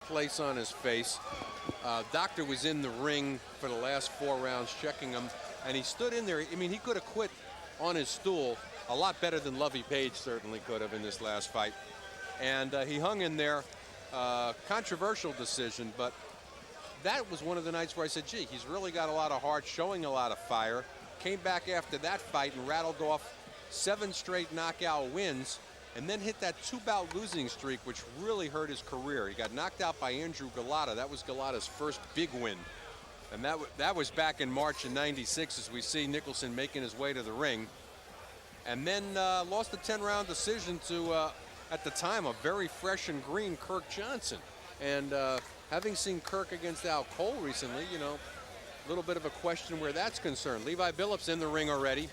place on his face. Doctor was in the ring for the last 4 rounds checking him, and he stood in there. I mean, he could have quit on his stool a lot better than Lovey Page certainly could have in this last fight. And he hung in there. Controversial decision, but that was one of the nights where I said, gee, he's really got a lot of heart, showing a lot of fire. Came back after that fight and rattled off 7 straight knockout wins, and then hit that 2-bout losing streak, which really hurt his career. He got knocked out by Andrew Galata. That was Galata's first big win. And that was back in March of '96, as we see Nicholson making his way to the ring. And then lost a 10-round decision to, at the time, a very fresh and green Kirk Johnson. And having seen Kirk against Al Cole recently, you know, a little bit of a question where that's concerned. Levi Billups in the ring already.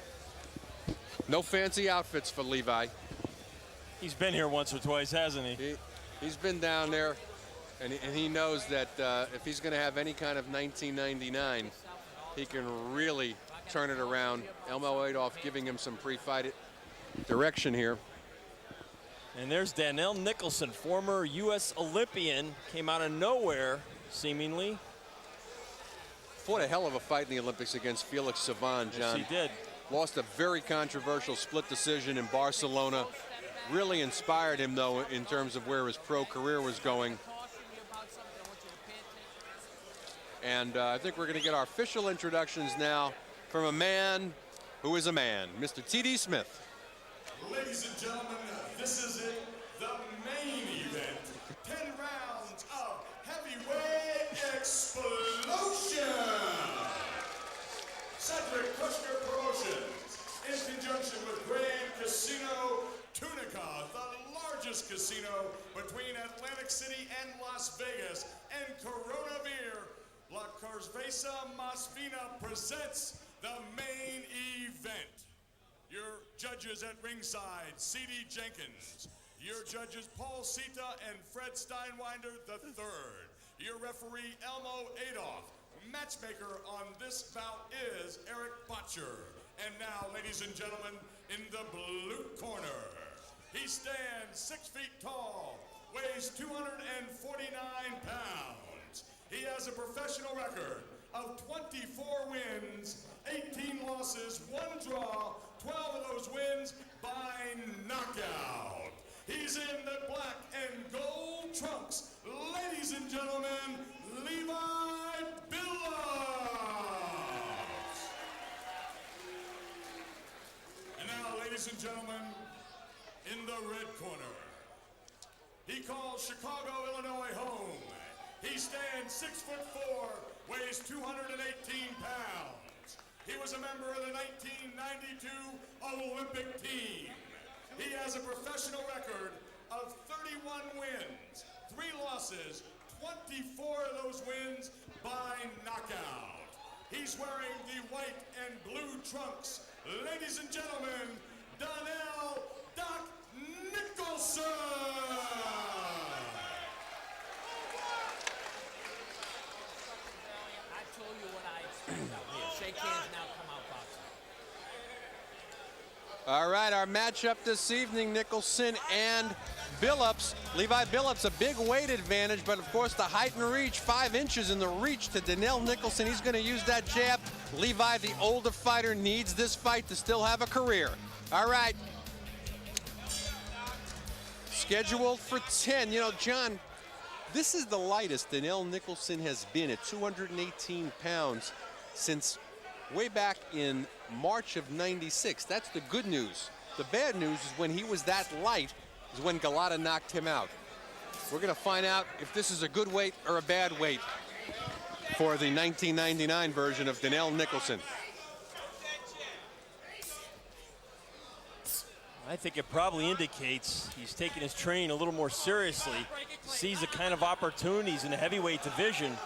No fancy outfits for Levi. He's been here once or twice, hasn't he? He's been down there, and he knows that if he's going to have any kind of 1999, he can really turn it around. Elmo Adolph giving him some pre-fight direction here. And there's Dennell Nicholson, former U.S. Olympian, came out of nowhere, seemingly. Fought a hell of a fight in the Olympics against Felix Savan, John. Yes, he did. Lost a very controversial split decision in Barcelona. Really inspired him, though, in terms of where his pro career was going. And I think we're going to get our official introductions now from a man who is a man, Mr. T.D. Smith. Ladies and gentlemen, this is it, the main event. 10 rounds of heavyweight explosion. Cedric Kushner Promotions, in conjunction with Grand Casino Tunica, the largest casino between Atlantic City and Las Vegas, and Corona Beer, La Cerveza Más Fina presents the main event. Your judges at ringside, C.D. Jenkins. Your judges, Paul Sita and Fred Steinwinder III. Your referee, Elmo Adolph. Matchmaker on this bout is Eric Botcher. And now, ladies and gentlemen, in the blue corner, he stands 6 feet tall, weighs 249 pounds. He has a professional record of 24 wins, 18 losses, 1 draw, 12 of those wins by knockout. He's in the black and gold trunks. Ladies and gentlemen, Levi Billups. And now, ladies and gentlemen, in the red corner, he calls Chicago, Illinois home. He stands 6'4", weighs 218 pounds. He was a member of the 1992 Olympic team. He has a professional record of 31 wins, 3 losses, 24 of those wins by knockout. He's wearing the white and blue trunks. Ladies and gentlemen, Dennell "Doc" Nicholson. Shake hands now, come out, boxer. All right, our matchup this evening, Nicholson and Billups. Levi Billups, a big weight advantage, but of course the height and reach, 5 inches in the reach to Dennell Nicholson. He's going to use that jab. Levi, the older fighter, needs this fight to still have a career. All right. Scheduled for 10. You know, John, this is the lightest Dennell Nicholson has been at 218 pounds since way back in March of '96. That's the good news. The bad news is when he was that light is when Galata knocked him out. We're going to find out if this is a good weight or a bad weight for the 1999 version of Dennell Nicholson. I think it probably indicates he's taking his training a little more seriously, sees the kind of opportunities in the heavyweight division,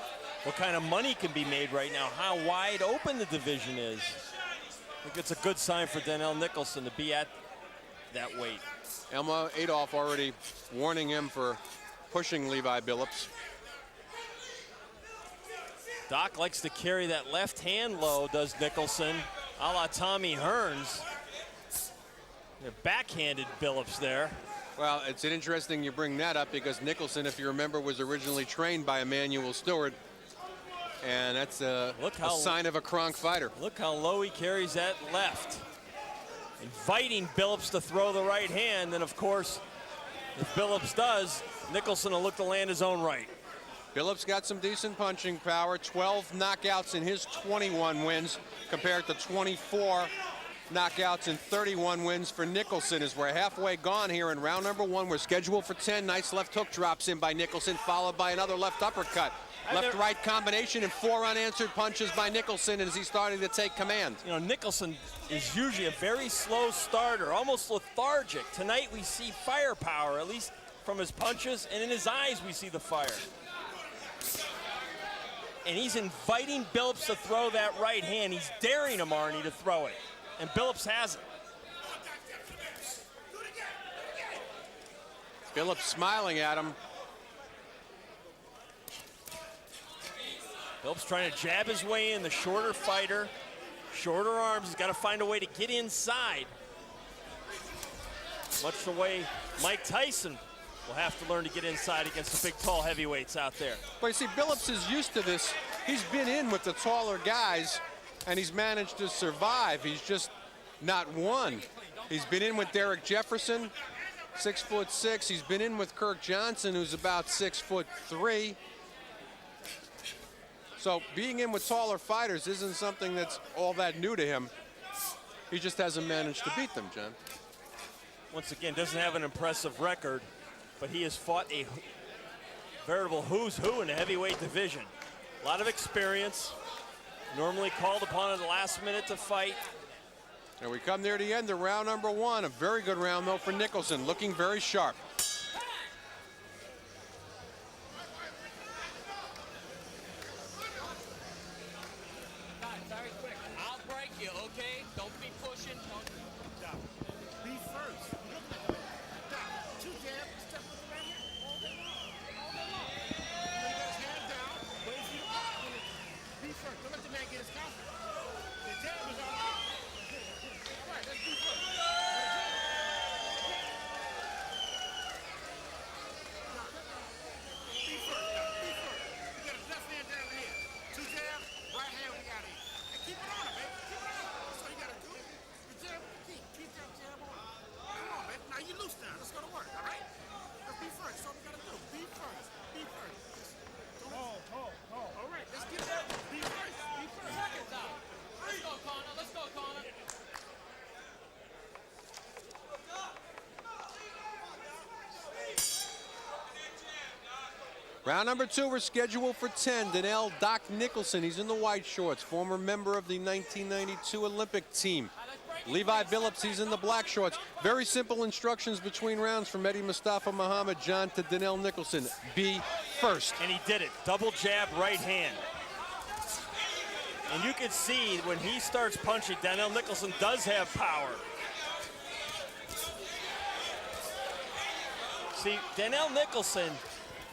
what kind of money can be made right now, how wide open the division is. I think it's a good sign for Dennell Nicholson to be at that weight. Elmo Adolph already warning him for pushing Levi Billups. Doc likes to carry that left hand low, does Nicholson, a la Tommy Hearns. Backhanded Billups there. Well, it's interesting you bring that up because Nicholson, if you remember, was originally trained by Emmanuel Stewart. And that's a sign of a Kronk fighter. Look how low he carries that left. Inviting Billups to throw the right hand. And, of course, if Billups does, Nicholson will look to land his own right. Billups got some decent punching power. 12 knockouts in his 21 wins compared to 24 knockouts and 31 wins for Nicholson. As we're halfway gone here in round number 1, we're scheduled for 10. Nice left hook drops in by Nicholson, followed by another left uppercut. Left-right combination and 4 unanswered punches by Nicholson as he's starting to take command. You know, Nicholson is usually a very slow starter, almost lethargic. Tonight we see firepower, at least from his punches, and in his eyes we see the fire. And he's inviting Billups to throw that right hand. He's daring him, Arnie, to throw it. And Billups has it. Billups smiling at him. Billups trying to jab his way in, the shorter fighter. Shorter arms, he's got to find a way to get inside. Much the way Mike Tyson will have to learn to get inside against the big, tall heavyweights out there. But you see, Billups is used to this. He's been in with the taller guys, and he's managed to survive. He's just not won. He's been in with Derek Jefferson, 6'6". He's been in with Kirk Johnson, who's about 6'3". So being in with taller fighters isn't something that's all that new to him. He just hasn't managed to beat them, John. Once again, doesn't have an impressive record, but he has fought a veritable who's who in the heavyweight division. A lot of experience, normally called upon at the last minute to fight. And we come near the end of round number 1. A very good round, though, for Nicholson, looking very sharp. Very quick. I'll break you, okay? Don't be pushing. Be first. Two jabs, step with the right hand. All day long. All day long. You got his hand down, wait for you to pop. Be first. Don't let the man get his confidence. The jab is all right. All right, let's be first. Be first. Be first. You got his left hand down here. Two jabs, right hand we got in. And keep it on him, baby. Keep it on him. That's all you got to do. The jab, keep that jab on. Come on, baby. Now you loose now. Let's go to work, all right? Let's be first. That's all we got to do. Be first. Be first. All right, let's get that. Be first. Be first. Seconds out. Let's go, Connor. Let's go, Connor. Round number 2, we're scheduled for 10. Dennell Doc Nicholson, he's in the white shorts, former member of the 1992 Olympic team. Levi Billups, he's in the black shorts. Very simple instructions between rounds from Eddie Mustafa Muhammad John to Dennell Nicholson. Be first. And he did it. Double jab, right hand. And you can see when he starts punching, Dennell Nicholson does have power. See, Dennell Nicholson,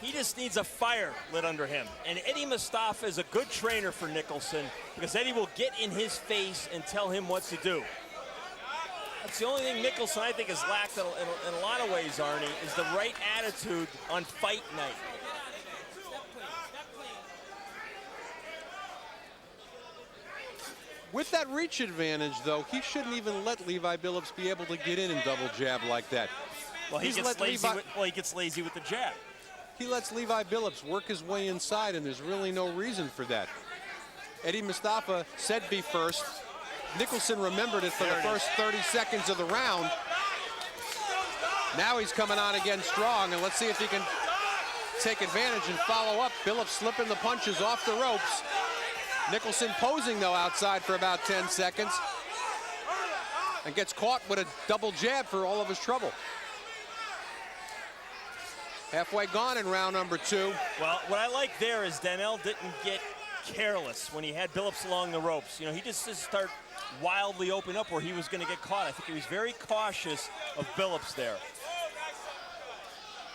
he just needs a fire lit under him. And Eddie Mustafa is a good trainer for Nicholson because Eddie will get in his face and tell him what to do. That's the only thing Nicholson, I think, has lacked in a lot of ways, Arnie, is the right attitude on fight night. With that reach advantage, though, he shouldn't even let Levi Billups be able to get in and double jab like that. Well, he gets lazy with the jab. He lets Levi Billups work his way inside, and there's really no reason for that. Eddie Mustafa said be first. Nicholson remembered it for the first 30 seconds of the round. Now he's coming on again strong, and let's see if he can take advantage and follow up. Billups slipping the punches off the ropes. Nicholson posing, though, outside for about 10 seconds and gets caught with a double jab for all of his trouble. Halfway gone in round number 2. Well, what I like there is Dennell didn't get careless when he had Billups along the ropes. You know, he just didn't start wildly open up where he was going to get caught. I think he was very cautious of Billups there.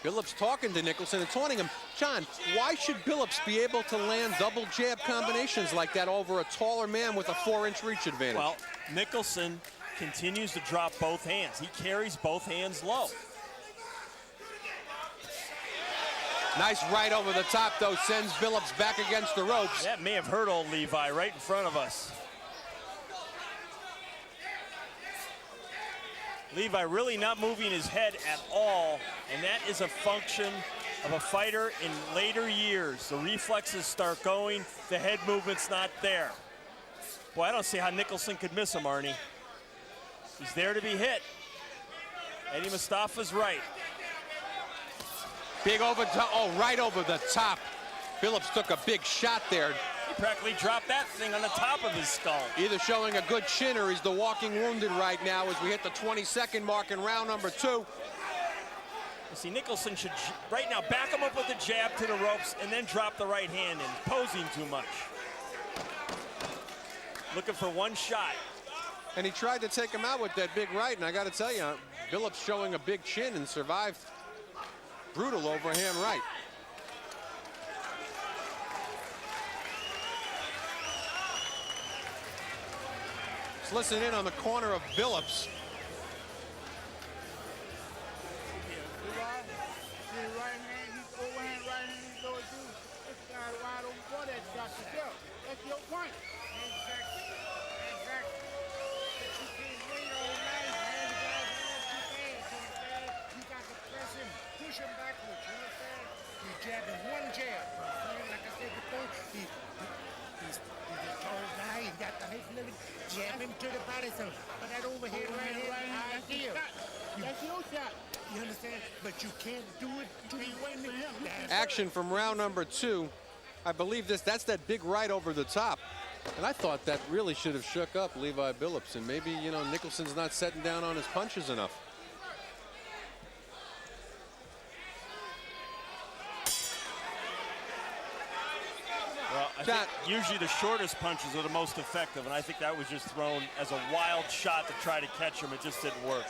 Billups talking to Nicholson and taunting him. John, why should Billups be able to land double jab combinations like that over a taller man with a 4-inch reach advantage? Well, Nicholson continues to drop both hands. He carries both hands low. Nice right over the top, though, sends Billups back against the ropes. That may have hurt old Levi right in front of us. Levi really not moving his head at all, and that is a function of a fighter in later years. The reflexes start going, the head movement's not there. Boy, I don't see how Nicholson could miss him, Arnie. He's there to be hit. Eddie Mustafa's right. Big over top, oh, right over the top. Billups took a big shot there. He practically dropped that thing on the top of his skull. Either showing a good chin or he's the walking wounded right now as we hit the 22nd mark in round number 2. You see, Nicholson should right now back him up with the jab to the ropes and then drop the right hand in, posing too much. Looking for one shot. And he tried to take him out with that big right, and I got to tell you, Billups showing a big chin and survived brutal overhand right. Let's listen in on the corner of Billups. That's your point. Exactly. Exactly. But you can't wait all night, man. The guy's hands too fast, you got to press him, push him backwards, you understand? He's jabbing one jab. Like I said before, he's a tall guy, he's got the height limit, jab him to the body, so but that overhead right hand, ideal. That's your shot. You understand? But you can't do it to win him. Action from round number 2. I believe that's that big right over the top. And I thought that really should have shook up Levi Billups, and maybe, you know, Nicholson's not setting down on his punches enough. Well, I think usually the shortest punches are the most effective, and I think that was just thrown as a wild shot to try to catch him. It just didn't work.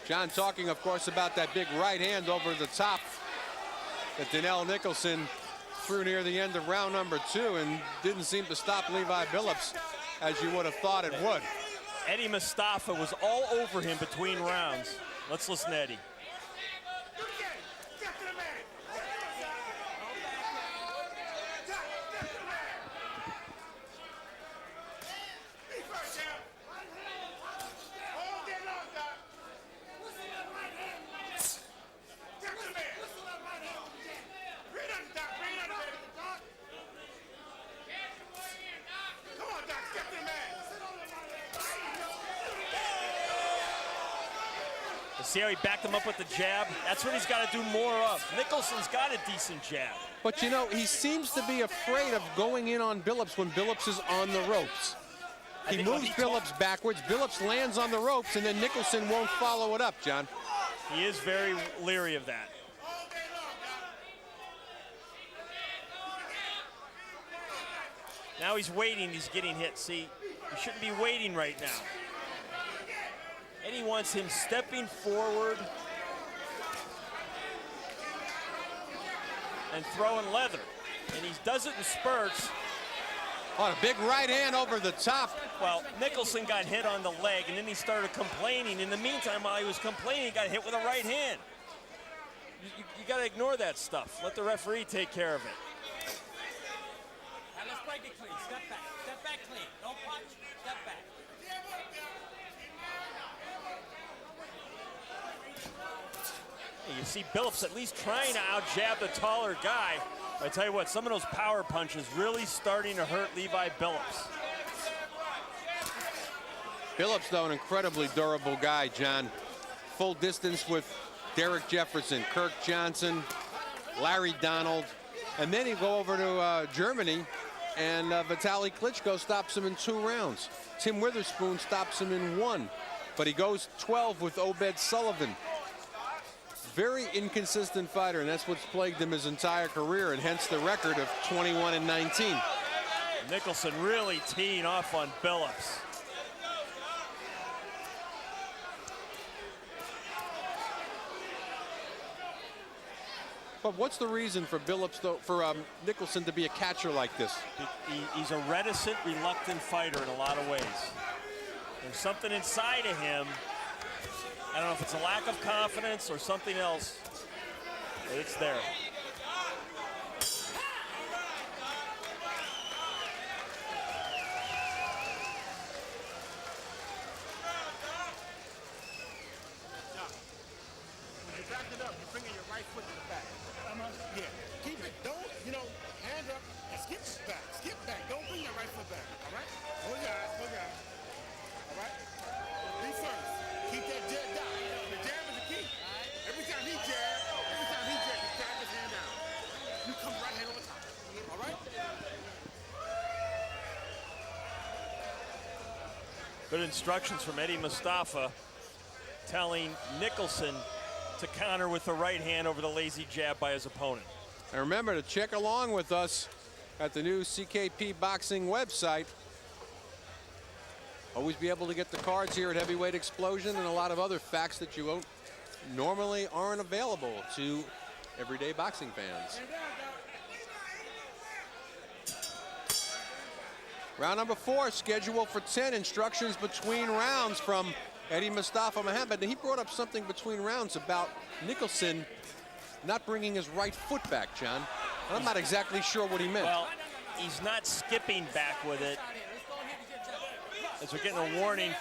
John talking, of course, about that big right hand over the top that Dennell Nicholson threw near the end of round number 2 and didn't seem to stop Levi Billups as you would have thought it would. Eddie Mustafa was all over him between rounds. Let's listen to Eddie. See how he backed him up with the jab? That's what he's got to do more of. Nicholson's got a decent jab. But, you know, he seems to be afraid of going in on Billups when Billups is on the ropes. He moves Billups backwards, Billups lands on the ropes, and then Nicholson won't follow it up, John. He is very leery of that. Now he's waiting, he's getting hit. See, he shouldn't be waiting right now. And he wants him stepping forward and throwing leather. And he does it in spurts. Oh, a big right hand over the top. Well, Nicholson got hit on the leg, and then he started complaining. In the meantime, while he was complaining, he got hit with a right hand. You got to ignore that stuff. Let the referee take care of it. Now let's break it clean. Step back. Step back clean. Don't punch. Step back. You see Billups at least trying to out-jab the taller guy. I tell you what, some of those power punches really starting to hurt Levi Billups. Billups, though, an incredibly durable guy, John. Full distance with Derek Jefferson, Kirk Johnson, Larry Donald. And then he go over to Germany, and Vitaly Klitschko stops him in 2 rounds. Tim Witherspoon stops him in 1. But he goes 12 with Obed Sullivan. Very inconsistent fighter, and that's what's plagued him his entire career, and hence the record of 21-19. Nicholson really teeing off on Billups. But what's the reason for Billups, though, for Nicholson to be a catcher like this? He's a reticent, reluctant fighter in a lot of ways. There's something inside of him. I don't know if it's a lack of confidence or something else, but it's there. come right hand over top. All right? Good instructions from Eddie Mustafa, telling Nicholson to counter with the right hand over the lazy jab by his opponent. And remember to check along with us at the new CKP Boxing website. Always be able to get the cards here at Heavyweight Explosion and a lot of other facts that you won't normally aren't available to everyday boxing fans. Round number 4, scheduled for 10. Instructions between rounds from Eddie Mustafa Muhammad. And he brought up something between rounds about Nicholson not bringing his right foot back, John. And I'm not exactly sure what he meant. Well, he's not skipping back with it. As we're getting a warning.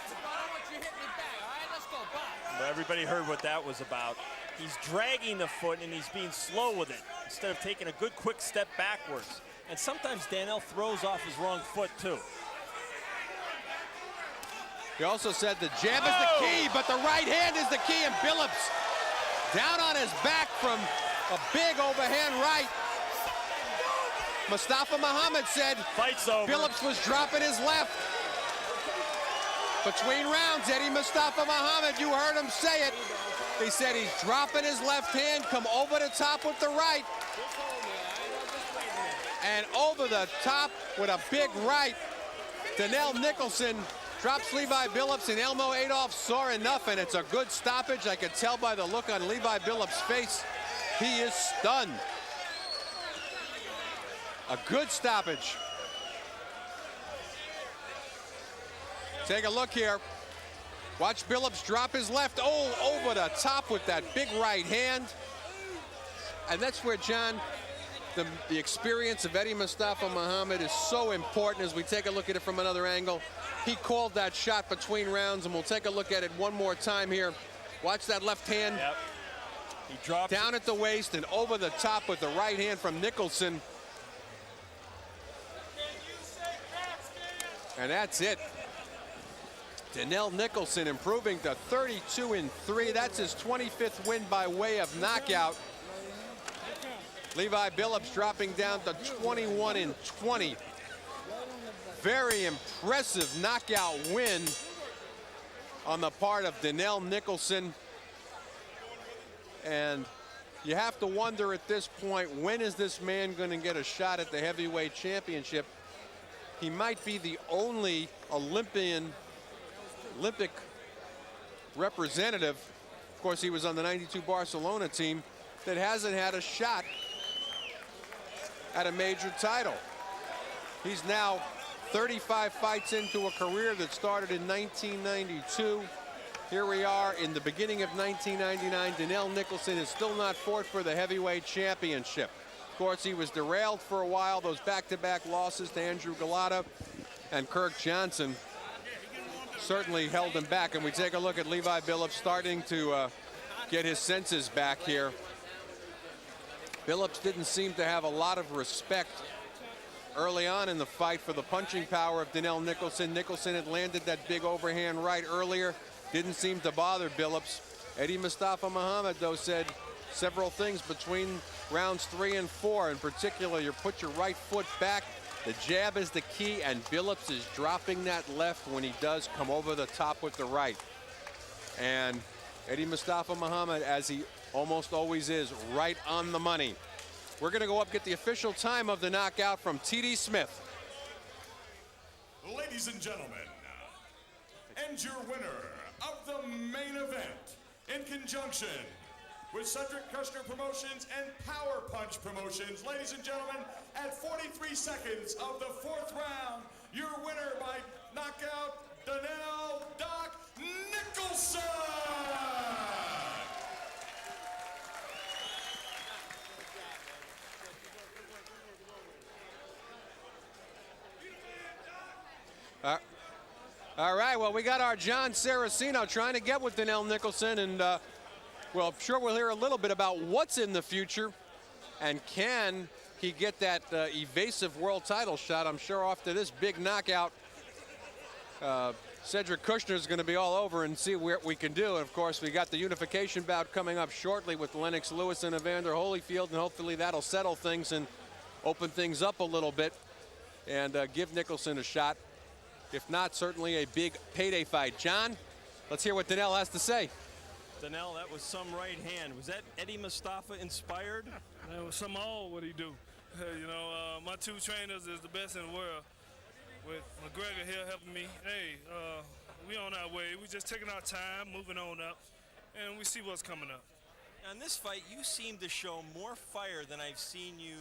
But everybody heard what that was about. He's dragging the foot and he's being slow with it instead of taking a good quick step backwards. And sometimes Dennell throws off his wrong foot too. He also said the jab is the key, but the right hand is the key. And Billups down on his back from a big overhand right. Mustafa Muhammad said Fight's over. Billups was dropping his left. Between rounds, Eddie Mustafa Muhammad, you heard him say it. He said he's dropping his left hand, come over the top with the right. And over the top with a big right. Dennell Nicholson drops Levi Billups, and Elmo Adolph saw enough, and it's a good stoppage. I could tell by the look on Levi Billups' face. He is stunned. A good stoppage. Take a look here. Watch Billups drop his left. Oh, over the top with that big right hand. And that's where, John, the experience of Eddie Mustafa Muhammad is so important as we take a look at it from another angle. He called that shot between rounds, and we'll take a look at it one more time here. Watch that left hand. Yep. He dropped down at the waist and over the top with the right hand from Nicholson. And that's it. Dennell Nicholson improving to 32-3. That's his 25th win by way of knockout. Levi Billups dropping down to 21-20. Very impressive knockout win on the part of Dennell Nicholson. And you have to wonder at this point, when is this man going to get a shot at the heavyweight championship? He might be the only Olympic representative, of course he was on the '92 Barcelona team, that hasn't had a shot at a major title. He's now 35 fights into a career that started in 1992. Here we are in the beginning of 1999. Dennell Nicholson has still not fought for the heavyweight championship. Of course, he was derailed for a while. Those back-to-back losses to Andrew Galata and Kirk Johnson certainly held him back. And we take a look at Levi Billups starting to get his senses back here. Billups didn't seem to have a lot of respect early on in the fight for the punching power of Dennell Nicholson. Nicholson had landed that big overhand right earlier. Didn't seem to bother Billups. Eddie Mustafa Muhammad, though, said several things between rounds 3 and 4. In particular, you put your right foot back. The jab is the key, and Billups is dropping that left when he does come over the top with the right. And Eddie Mustafa Muhammad, as he almost always is, right on the money. We're going to go up get the official time of the knockout from T.D. Smith. Ladies and gentlemen, and your winner of the main event, in conjunction with Cedric Kushner Promotions and Power Punch Promotions, ladies and gentlemen, at 43 seconds of the 4th round, your winner by knockout, Dennell "Doc" Nicholson. All right, well, we got our John Saraceno trying to get with Dennell Nicholson, and well, I'm sure we'll hear a little bit about what's in the future, and can he get that evasive world title shot. I'm sure after this big knockout, Cedric Kushner is going to be all over and see what we can do. And of course, we got the unification bout coming up shortly with Lennox Lewis and Evander Holyfield, and hopefully that'll settle things and open things up a little bit and give Nicholson a shot. If not, certainly a big payday fight. John, let's hear what Dennell has to say. Dennell, that was some right hand. Was that Eddie Mustafa inspired? That was some all what he do. You know, my two trainers is the best in the world. With McGregor here helping me, hey, we on our way. We just taking our time, moving on up, and we see what's coming up. Now, in this fight, you seem to show more fire than I've seen you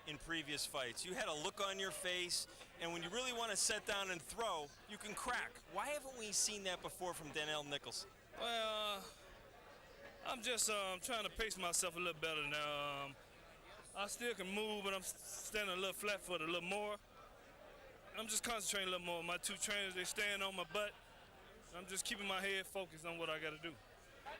in previous fights. You had a look on your face, and when you really want to set down and throw, you can crack. Why haven't we seen that before from Dennell Nicholson? Well, I'm just trying to pace myself a little better now. I still can move, but I'm standing a little flat-footed, a little more. I'm just concentrating a little more. My two trainers, they stand on my butt. I'm just keeping my head focused on what I got to do.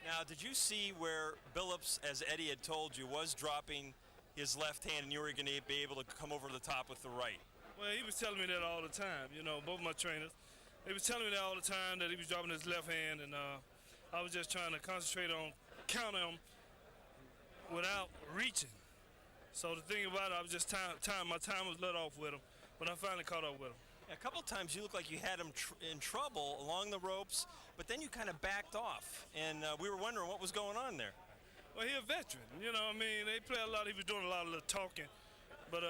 Now, did you see where Billups, as Eddie had told you, was dropping his left hand and you were going to be able to come over the top with the right? Well, he was telling me that all the time, you know, both my trainers. They was telling me that all the time, that he was dropping his left hand, and I was just trying to concentrate on counting him without reaching. So the thing about it, I was just my time was let off with him, but I finally caught up with him. A couple of times you looked like you had him in trouble along the ropes, but then you kind of backed off, and we were wondering what was going on there. Well, he's a veteran, you know what I mean? They play a lot, he was doing a lot of little talking, but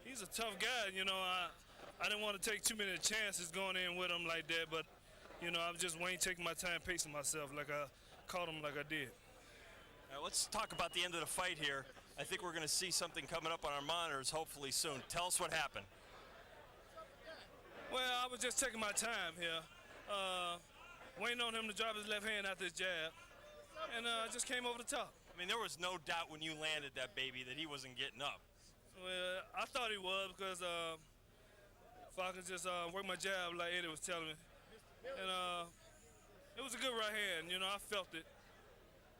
he's a tough guy, you know. I didn't want to take too many chances going in with him like that, but, you know, I was just waiting, taking my time, pacing myself like I caught him like I did. Now, let's talk about the end of the fight here. I think we're going to see something coming up on our monitors hopefully soon. Tell us what happened. Well, I was just taking my time here, waiting on him to drop his left hand after his jab, and just came over the top. I mean, there was no doubt when you landed that baby that he wasn't getting up. Well, I thought he was because if I could just work my jab like Eddie was telling me. And it was a good right hand, you know, I felt it.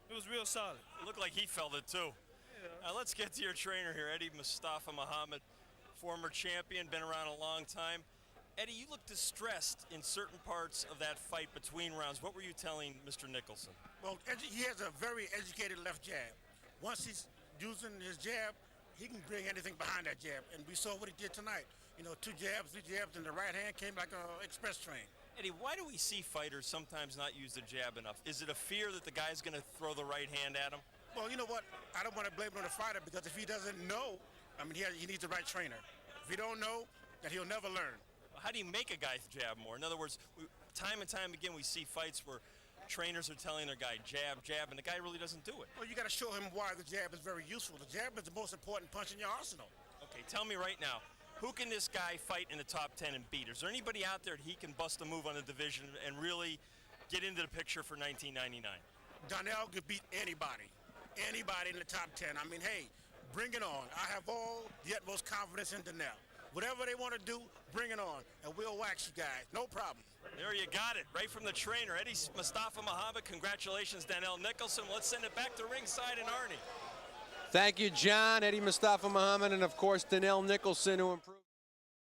It was real solid. It looked like he felt it too. Yeah. Now let's get to your trainer here, Eddie Mustafa Muhammad, former champion, been around a long time. Eddie, you looked distressed in certain parts of that fight between rounds. What were you telling Mr. Nicholson? Well, he has a very educated left jab. Once he's using his jab, he can bring anything behind that jab. And we saw what he did tonight. You know, 2 jabs, 3 jabs, and the right hand came like an express train. Eddie, why do we see fighters sometimes not use the jab enough? Is it a fear that the guy's going to throw the right hand at him? Well, you know what? I don't want to blame it on the fighter because if he doesn't know, I mean, he needs the right trainer. If he don't know, then he'll never learn. How do you make a guy jab more? In other words, time and time again, we see fights where trainers are telling their guy, jab, jab, and the guy really doesn't do it. Well, you got to show him why the jab is very useful. The jab is the most important punch in your arsenal. Okay, tell me right now, who can this guy fight in the top 10 and beat? Is there anybody out there that he can bust a move on the division and really get into the picture for 1999? Donnell could beat anybody in the top 10. I mean, hey, bring it on. I have all the utmost confidence in Donnell. Whatever they want to do, bring it on, and we'll wax you guys. No problem. There you got it, right from the trainer, Eddie Mustafa Muhammad. Congratulations, Dennell Nicholson. Let's send it back to ringside and Arnie. Thank you, John. Eddie Mustafa Muhammad, and of course, Dennell Nicholson, who improved.